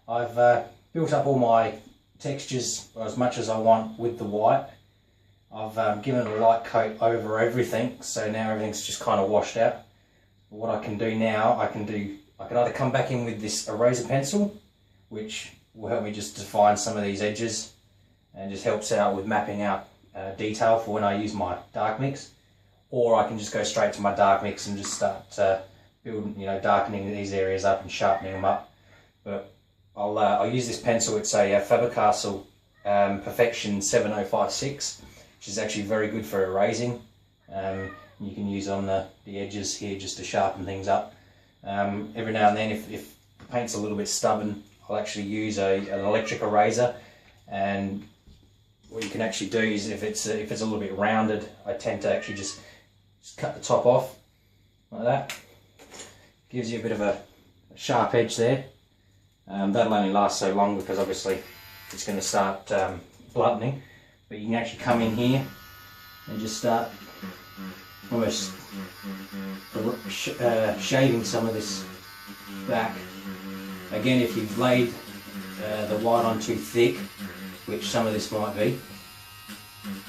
I've built up all my textures as much as I want with the white. I've given it a light coat over everything, so now everything's just kind of washed out. What I can do now, I can either come back in with this eraser pencil, which will help me just define some of these edges and just helps out with mapping out detail for when I use my dark mix, or I can just go straight to my dark mix and just start building, darkening these areas up and sharpening them up. But I'll use this pencil. It's a Faber-Castell Perfection 7056, which is actually very good for erasing. You can use on the edges here just to sharpen things up. Every now and then, if the paint's a little bit stubborn, I'll actually use an electric eraser. And what you can actually do is, if it's a little bit rounded, I tend to actually just cut the top off like that. Gives you a bit of a sharp edge there. That'll only last so long because obviously it's going to start blunting. But you can actually come in here and just start almost shaving some of this back. Again, if you've laid the white on too thick, which some of this might be,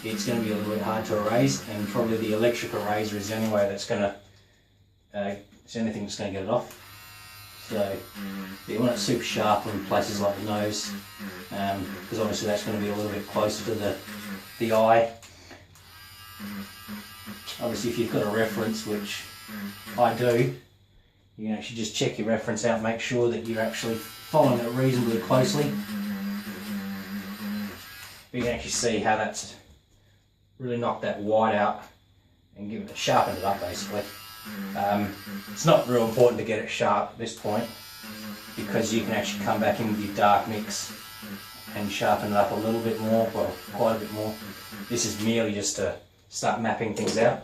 it's going to be a little bit hard to erase, and probably the electric eraser is the only way that's going to, it's the only thing that's going to get it off. So you want it super sharp on places like the nose, because obviously that's going to be a little bit closer to the eye. Obviously if you've got a reference, which I do, you can actually just check your reference out, make sure that you're actually following it reasonably closely. But you can actually see how that's really knocked that white out and sharpened it up basically. It's not real important to get it sharp at this point, because you can actually come back in with your dark mix and sharpen it up a little bit more, well, quite a bit more. This is merely just to start mapping things out.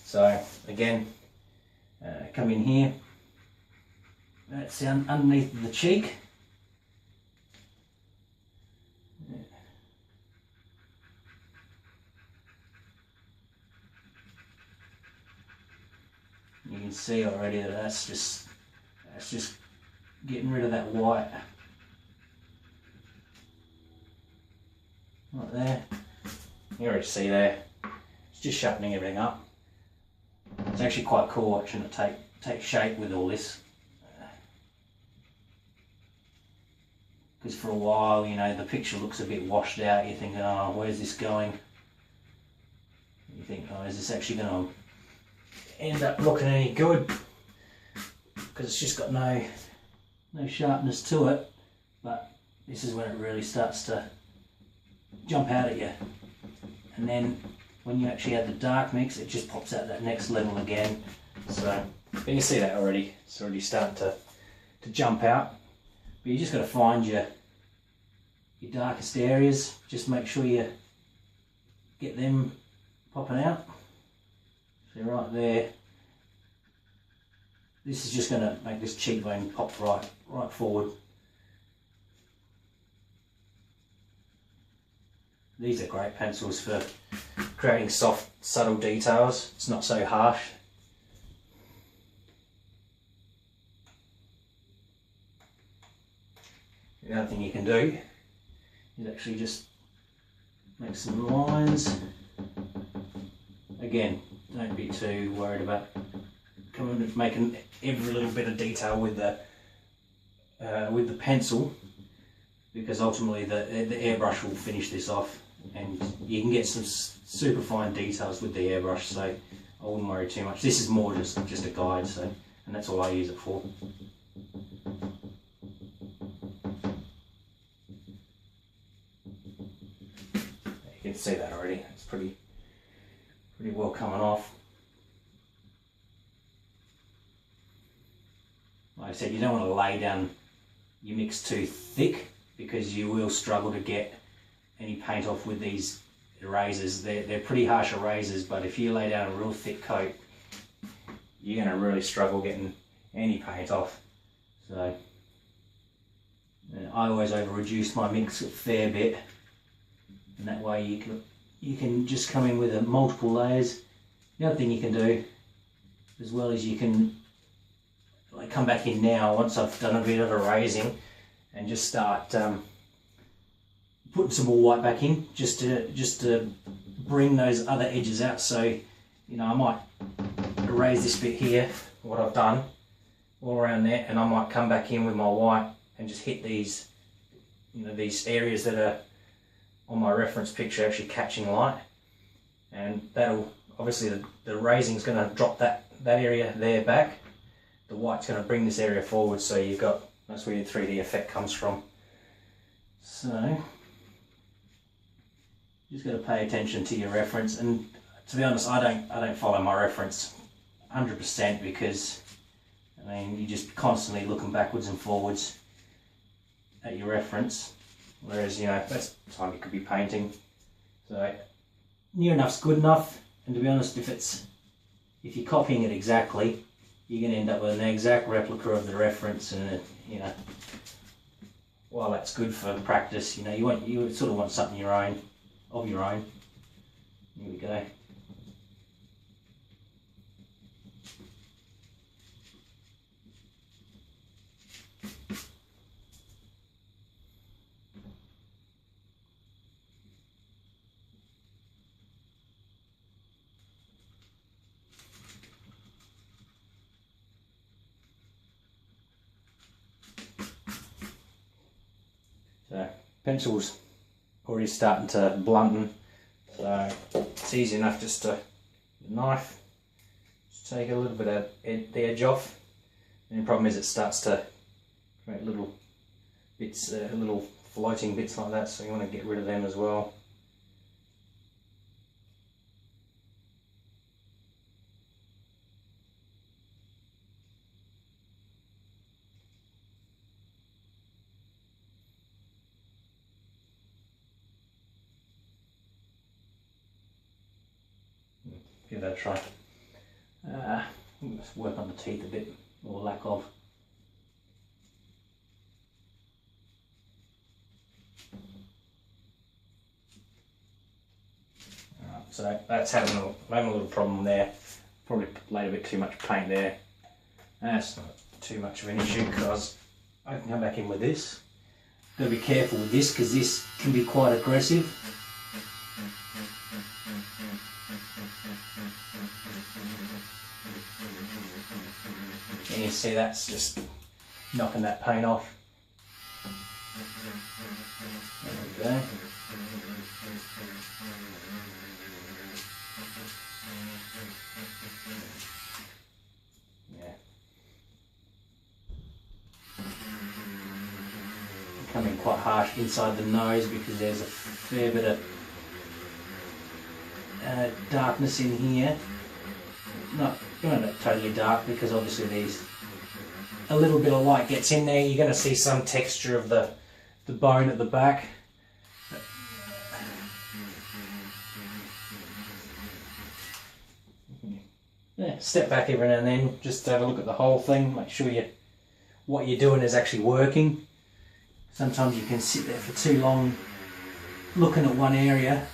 So again, come in here, that's underneath the cheek. You can see already that that's just getting rid of that white. Right there. You already see there. It's just sharpening everything up. It's actually quite cool watching it take shape with all this. Because for a while, the picture looks a bit washed out. You're thinking, oh, where's this going? You think, oh, is this actually going to end up looking any good? Because it's just got no sharpness to it. But this is when it really starts to jump out at you. And then when you actually add the dark mix, it just pops out that next level again. So you can see that already. It's already starting to jump out. But you just got to find your darkest areas. Just make sure you get them popping out. So right there, this is just going to make this cheekbone pop right forward. These are great pencils for creating soft, subtle details. It's not so harsh. The other thing you can do is actually just make some lines. Again, don't be too worried about making every little bit of detail with the pencil, because ultimately the airbrush will finish this off, and you can get some super fine details with the airbrush. So I wouldn't worry too much. This is more just a guide, and that's all I use it for. You can see that already. It's pretty well coming off. Like I said, you don't want to lay down your mix too thick, because you will struggle to get any paint off with these erasers. They're pretty harsh erasers, but if you lay down a real thick coat, you're going to really struggle getting any paint off. So I always over reduce my mix a fair bit, and that way you can just come in with multiple layers. The other thing you can do as well is you can come back in now once I've done a bit of erasing, and just start putting some more white back in, just to bring those other edges out. So, you know, I might erase this bit here, what I've done, all around there, and I might come back in with my white and just hit these, you know, these areas that are on my reference picture actually catching light, and that'll obviously the erasing is going to drop that area there back. The white's going to bring this area forward, so you've got, that's where your 3D effect comes from. So just got to pay attention to your reference, and to be honest, I don't follow my reference 100%, because I mean, you're just constantly looking backwards and forwards at your reference, whereas, you know, that's the time you could be painting. So near enough's good enough, and to be honest, if you're copying it exactly, you're going to end up with an exact replica of the reference, and you know, while that's good for practice, you know, you sort of want something of your own. Here we go. So pencil's already starting to blunten, so it's easy enough just to knife, just take a little bit of the edge off. And the problem is it starts to create little bits, little floating bits like that, so you want to get rid of them as well. Give that a try. Let's work on the teeth a bit, or lack of. So that's having a little problem there. Probably laid a bit too much paint there. That's not too much of an issue, because I can come back in with this. Got to be careful with this, because this can be quite aggressive. And you see that's just knocking that paint off. There we go. Yeah. Coming quite harsh inside the nose, because there's a fair bit of darkness in here. Not totally dark, because obviously these, a little bit of light gets in there. You're going to see some texture of the bone at the back. Yeah, step back every now and then, just have a look at the whole thing, make sure what you're doing is actually working. Sometimes you can sit there for too long looking at one area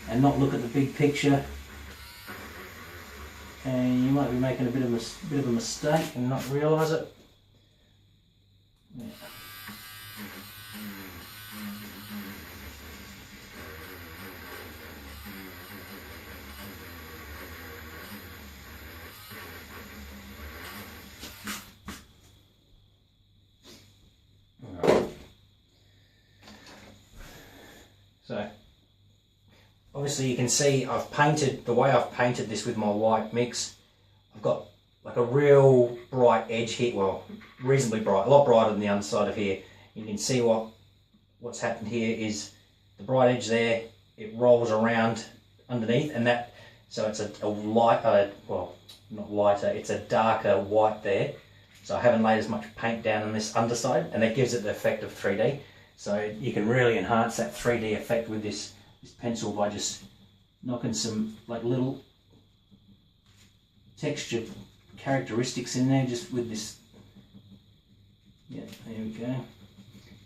and not look at the big picture, and you might be making a bit of a mistake and not realise it. Yeah. So obviously you can see I've painted, the way I've painted this with my white mix, I've got like a real bright edge here, well, reasonably bright, a lot brighter than the underside of here. You can see what's happened here is the bright edge there, it rolls around underneath, and that, so it's a lighter, well, not lighter, it's a darker white there. So I haven't laid as much paint down on this underside, and that gives it the effect of 3D. So you can really enhance that 3D effect with this pencil by just knocking some like little texture characteristics in there, just with this. Yeah, there we go.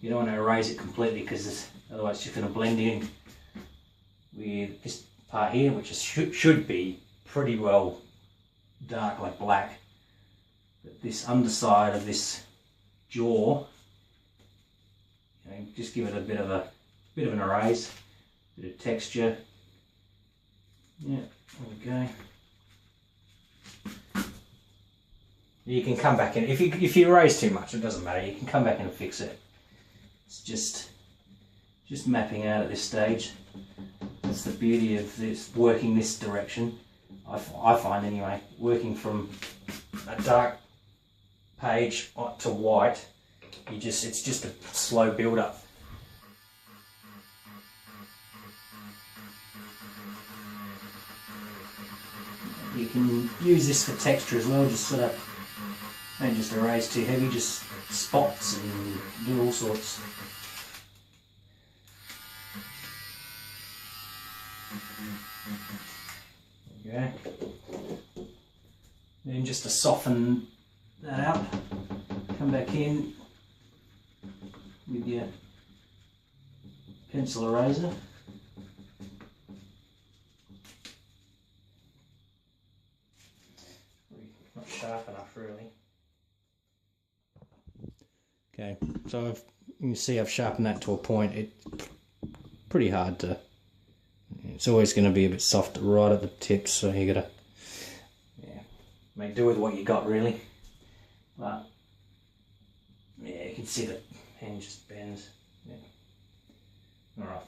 You don't want to erase it completely, because otherwise it's just going to blend in with this part here, which should be pretty well dark, like black. But this underside of this jaw and just give it a bit of an erase, bit of texture. Yeah, there we go. You can come back in if you erase too much. It doesn't matter. You can come back in and fix it. It's just mapping out at this stage. That's the beauty of this, working this direction. I find anyway, working from a dark page to white, it's just a slow build up. You can use this for texture as well, just sort of, don't just erase too heavy, just spots and do all sorts. There we go. Then just to soften that up, come back in with your pencil eraser. Not sharp enough really. Okay, so you can see I've sharpened that to a point. It's pretty hard to, it's always going to be a bit soft right at the tips, so you gotta, yeah, make do with what you got really. But yeah, you can see the pen just bends. Yeah. Alright.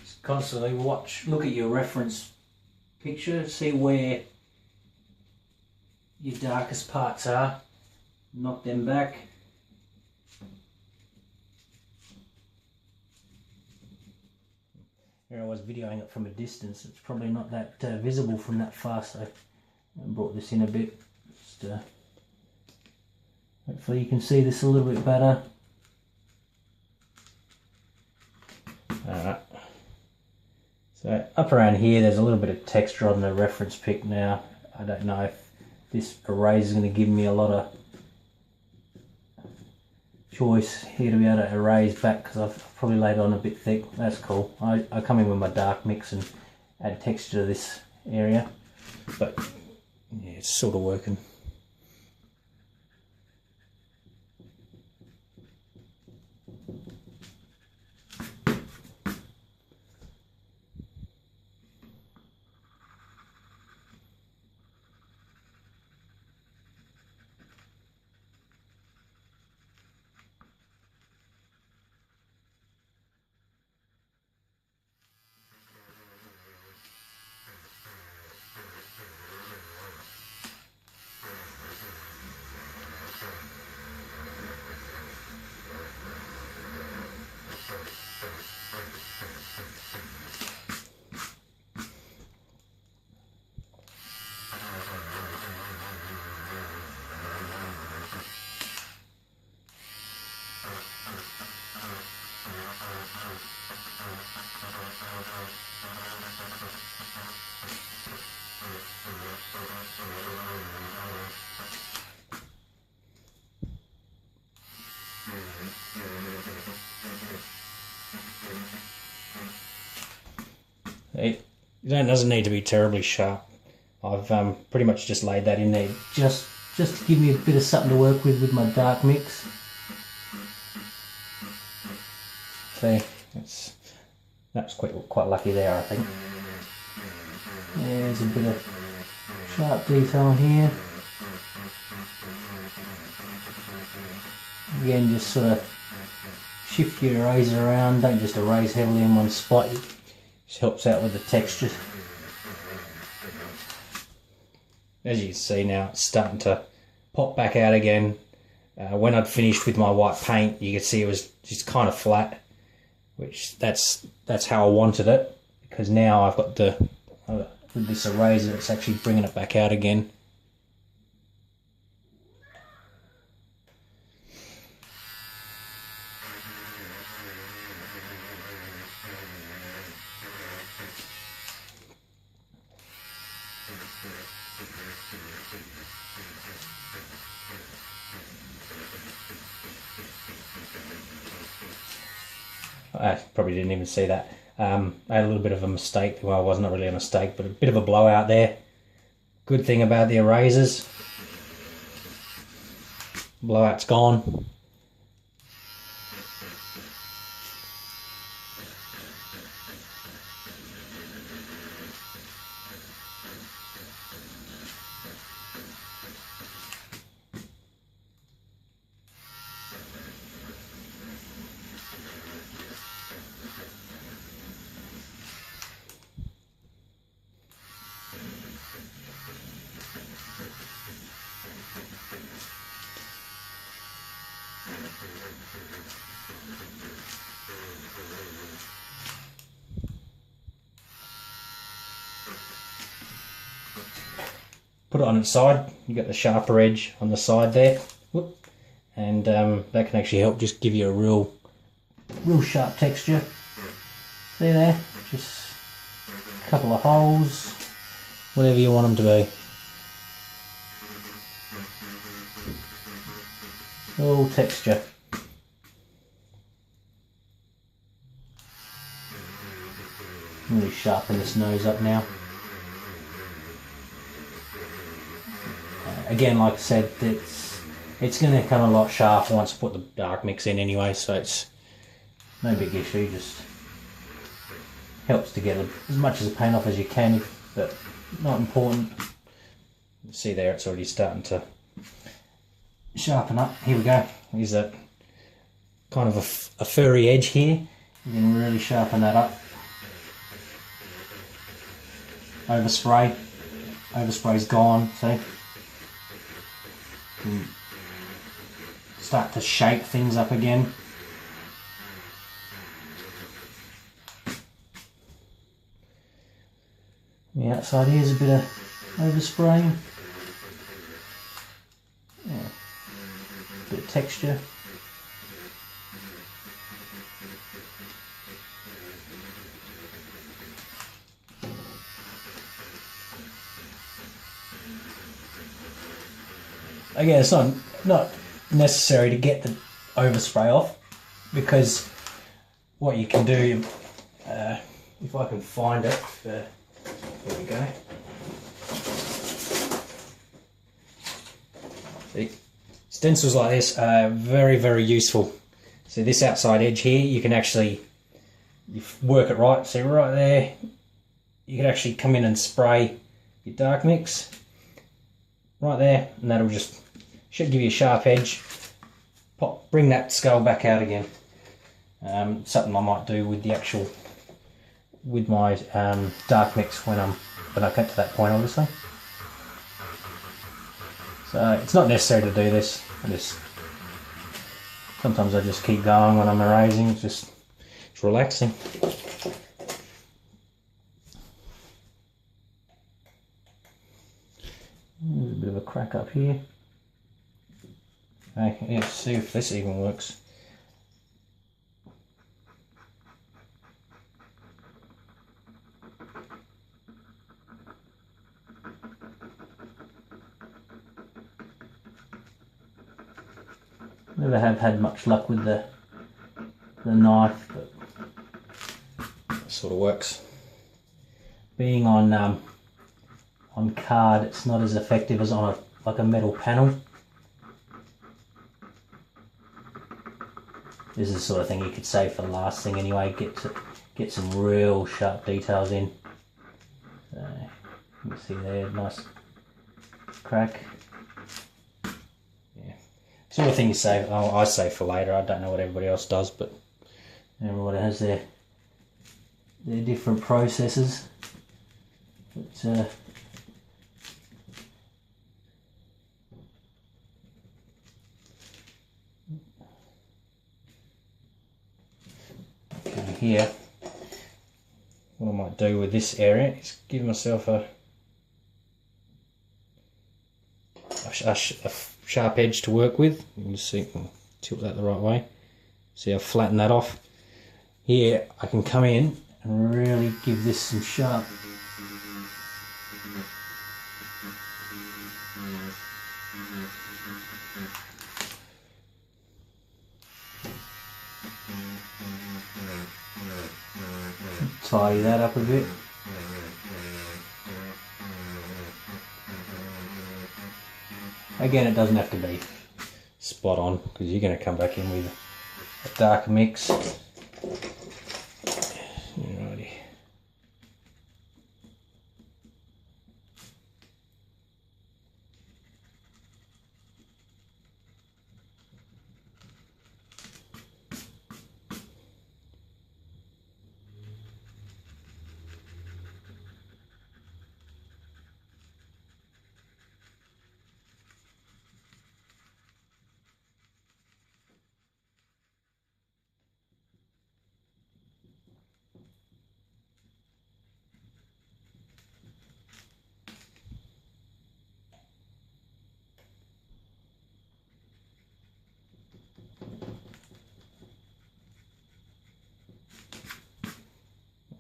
Just constantly look at your reference picture, see where your darkest parts are, knock them back. Here I was videoing it from a distance, it's probably not that visible from that far, so I brought this in a bit. Just, hopefully you can see this a little bit better. Alright. So up around here there's a little bit of texture on the reference pick now. I don't know if this eraser is going to give me a lot of choice here to be able to erase back, because I've probably laid it on a bit thick. That's cool. I come in with my dark mix and add texture to this area, but yeah, it's sort of working. It doesn't need to be terribly sharp. I've pretty much just laid that in there just to give me a bit of something to work with my dark mix. See, that's quite lucky there, I think. There's a bit of sharp detail here. Again, just sort of shift your eraser around. Don't just erase heavily in one spot. It just helps out with the texture. As you can see now, it's starting to pop back out again. When I'd finished with my white paint, you could see it was just kind of flat, which that's how I wanted it, because now I've got with this eraser, it's actually bringing it back out again. I probably didn't even see that. I had a little bit of a mistake. Well, it wasn't really a mistake, but a bit of a blowout there. Good thing about the erasers, blowout's gone. Put it on its side, you got the sharper edge on the side there. Whoop. And that can actually help just give you a real sharp texture. See there, just a couple of holes, whatever you want them to be. All texture. Really sharpen this nose up now. Again, like I said, it's going to come a lot sharper once I put the dark mix in anyway, so it's no big issue, just helps to get as much of the paint off as you can, but not important. You see there, it's already starting to sharpen up. Here we go. Here's that kind of a furry edge here. You can really sharpen that up. Overspray. Overspray's gone, see? Start to shape things up again. The outside here is a bit of overspraying. Yeah. Bit of texture. Again, it's not necessary to get the overspray off, because what you can do, if I can find it, here we go. See, stencils like this are very, very useful. So this outside edge here, you can actually work it right. See right there, you can actually come in and spray your dark mix right there, and that'll just should give you a sharp edge. Pop, bring that skull back out again. Something I might do with the actual, with my dark mix when I get to that point, obviously. So it's not necessary to do this. Sometimes I just keep going when I'm erasing. It's relaxing. There's a bit of a crack up here. Okay, let's see if this even works. Never have had much luck with the knife, but it sort of works. Being on card, it's not as effective as on like a metal panel. This is the sort of thing you could save for the last thing anyway. Get some real sharp details in. So you can see there, nice crack. Yeah, sort of thing you save. Oh, I save for later. I don't know what everybody else does, but everybody has their different processes. But here, what I might do with this area is give myself a sharp edge to work with. You can just see, tilt that the right way. See, I've flattened that off. Here I can come in and really give this some sharp. Tidy that up a bit. Again, it doesn't have to be spot on because you're going to come back in with a darker mix. Alrighty.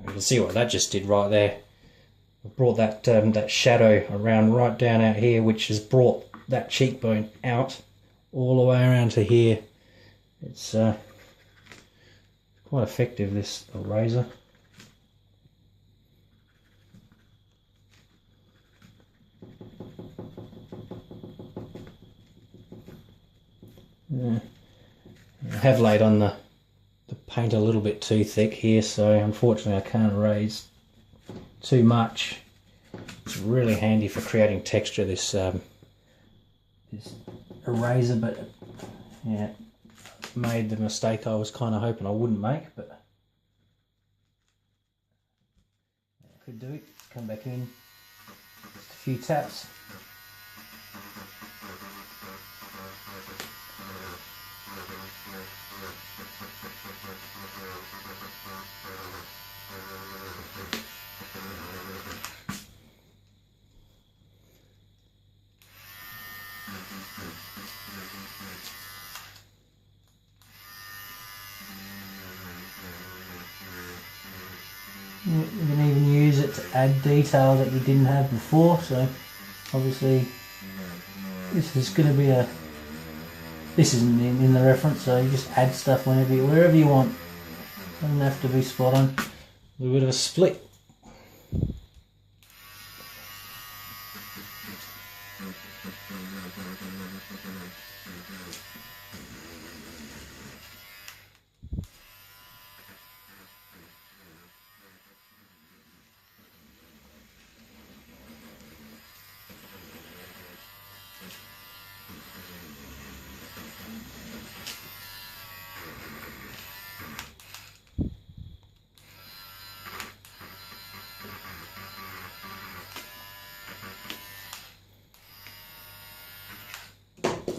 You can see what that just did right there. It brought that that shadow around right down out here, which has brought that cheekbone out all the way around to here. It's quite effective, this eraser. Yeah. I have laid on the paint a little bit too thick here, so unfortunately I can't erase too much. It's really handy for creating texture, this this eraser, but yeah, made the mistake I was kind of hoping I wouldn't make, but I could do it. Come back in, just a few taps. You can even use it to add detail that you didn't have before, so obviously this is going to be this isn't in the reference, so you just add stuff wherever you want. Doesn't have to be spot on. A little bit of a split.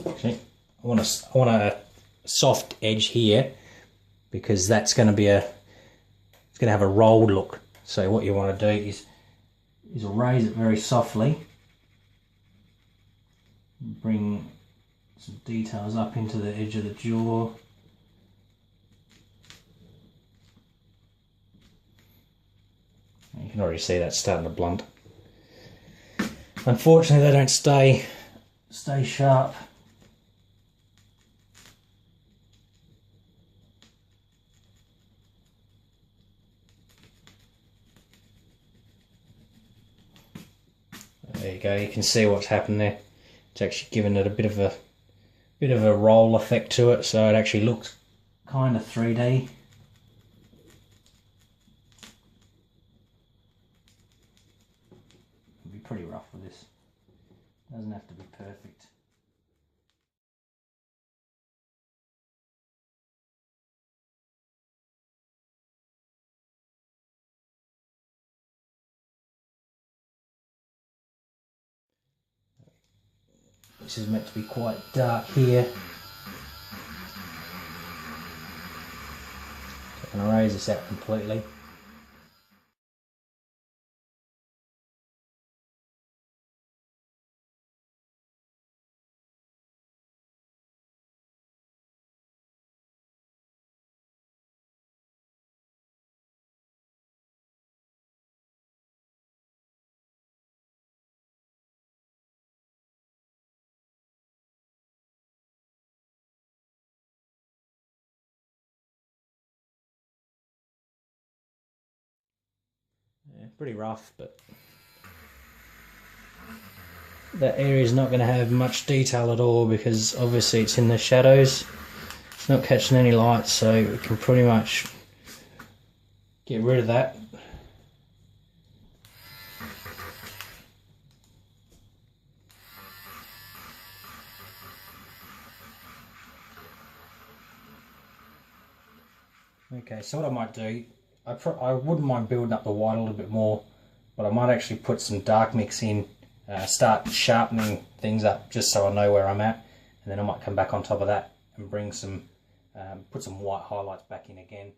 Actually, I want a soft edge here because that's going to be it's going to have a rolled look. So what you want to do is erase it very softly, bring some details up into the edge of the jaw. You can already see that's starting to blunt. Unfortunately, they don't stay sharp. There you go. You can see what's happened there. It's actually given it a bit of a roll effect to it, so it actually looks kind of 3D. It'll be pretty rough with this. Doesn't have to be perfect. This is meant to be quite dark here. So I can erase this out completely. Yeah, pretty rough, but that area is not going to have much detail at all because obviously it's in the shadows. It's not catching any light, so we can pretty much get rid of that. Okay, so what I might do, I wouldn't mind building up the white a little bit more, but I might actually put some dark mix in, start sharpening things up just so I know where I'm at, and then I might come back on top of that and bring some, put some white highlights back in again.